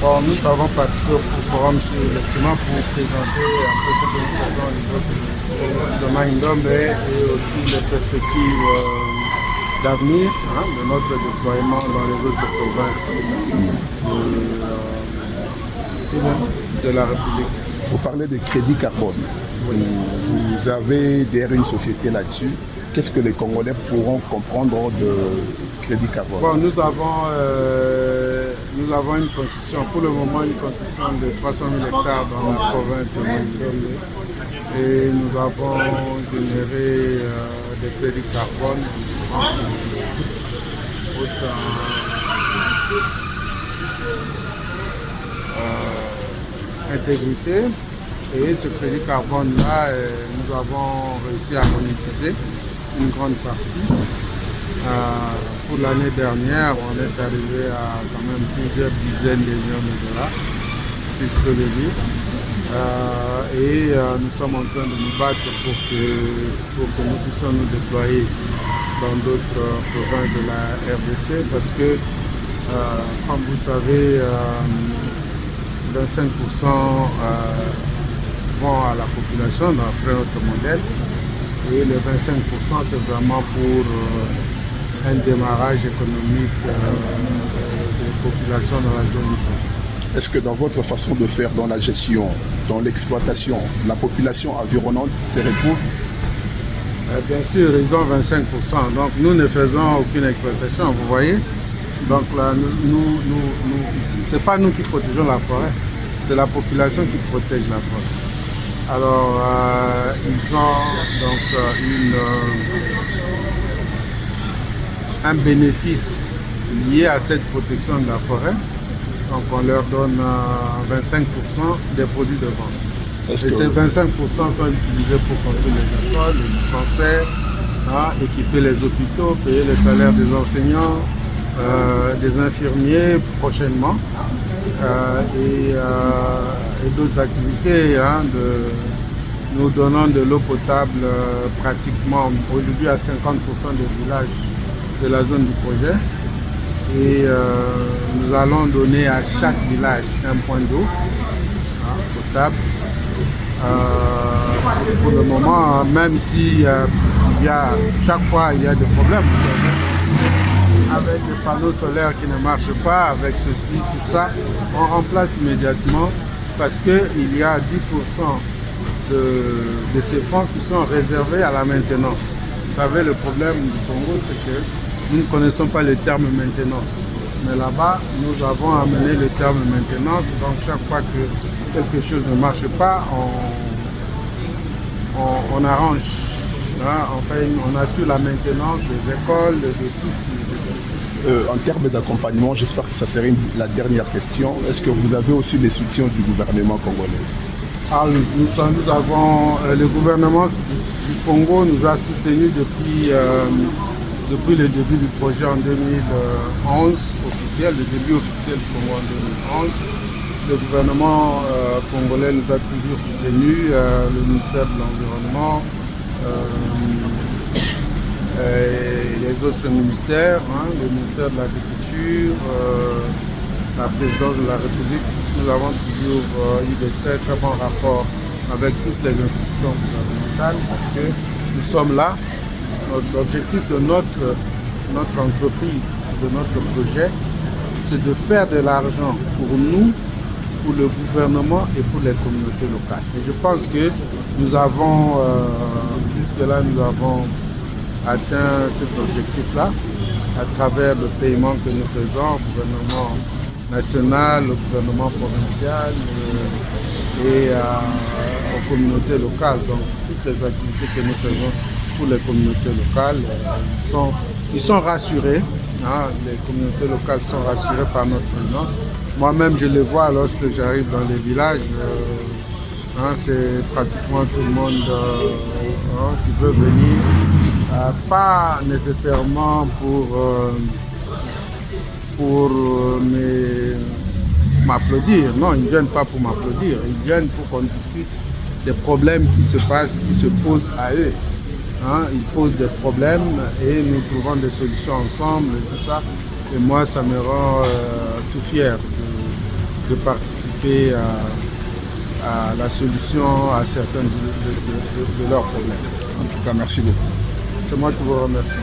Bon, nous avons participé au forum sur le climat pour présenter un peu ce que nous faisons au niveau de Maïndombe et aussi les perspectives d'avenir de notre déploiement dans les autres provinces de la République. Vous parlez de crédit carbone. Oui. Vous avez derrière une société là-dessus. Qu'est-ce que les Congolais pourront comprendre de crédit carbone? Bon, nous avons une concession, pour le moment une concession de 300 000 hectares dans la province de Maïndombe. Et nous avons généré des crédits carbone intégrité. Et ce crédit carbone-là, nous avons réussi à monétiser une grande partie. Pour l'année dernière, on est arrivé à quand même plusieurs dizaines de millions de dollars, si je peux le dire. Nous sommes en train de nous battre pour que nous puissions nous déployer dans d'autres provinces de la RDC parce que, comme vous savez, 25% vont à la population d'après notre modèle et les 25% c'est vraiment pour un démarrage économique des populations dans la zone du Congo. Est-ce que dans votre façon de faire, dans la gestion, dans l'exploitation, la population environnante se retrouve? Bien sûr, ils ont 25%. Donc nous ne faisons aucune exploitation, vous voyez. Donc là, c'est pas nous qui protégeons la forêt, c'est la population qui protège la forêt. Alors, ils ont donc un bénéfice lié à cette protection de la forêt. Donc on leur donne 25% des produits de vente. Et ces 25% sont utilisés pour construire les écoles, les dispensaires, équiper les hôpitaux, payer les salaires des enseignants, des infirmiers prochainement et d'autres activités. Nous donnons de l'eau potable pratiquement aujourd'hui à 50% des villages de la zone du projet. Et nous allons donner à chaque village un point d'eau potable. Pour le moment, même si chaque fois il y a des problèmes, vous savez, avec les panneaux solaires qui ne marchent pas, avec ceci, tout ça, on remplace immédiatement parce qu'il y a 10% de ces fonds qui sont réservés à la maintenance. Vous savez, le problème du Congo, c'est que nous ne connaissons pas le terme maintenance. Mais là-bas, nous avons amené le terme maintenance. Donc chaque fois que quelque chose ne marche pas, on arrange. Enfin, on assure la maintenance des écoles, de tout ce qui est. En termes d'accompagnement, j'espère que ça serait la dernière question. Est-ce que vous avez aussi les soutiens du gouvernement congolais? Nous avons le gouvernement du Congo nous a soutenus depuis le début du projet en 2011 officiel, le début officiel du Congo en 2011. Le gouvernement congolais nous a toujours soutenus, le ministère de l'Environnement, et les autres ministères, le ministère de l'Agriculture, la présidence de la République. Nous avons toujours eu de très très bons rapports avec toutes les institutions gouvernementales parce que nous sommes là. L'objectif de notre entreprise, de notre projet, c'est de faire de l'argent pour nous, pour le gouvernement et pour les communautés locales. Et je pense que nous avons, jusque-là, nous avons atteint cet objectif-là à travers le paiement que nous faisons au gouvernement national, au gouvernement provincial et aux communautés locales. Donc toutes les activités que nous faisons pour les communautés locales, ils sont rassurés. Les communautés locales sont rassurées par notre présence. Moi-même, je les vois lorsque j'arrive dans les villages. C'est pratiquement tout le monde qui veut venir. Pas nécessairement pour m'applaudir. Non, ils ne viennent pas pour m'applaudir. Ils viennent pour qu'on discute des problèmes qui se passent, qui se posent à eux. Ils posent des problèmes et nous trouvons des solutions ensemble et tout ça. Et moi, ça me rend tout fier de participer à la solution à certains de leurs problèmes. En tout cas, merci beaucoup. C'est moi qui vous remercie.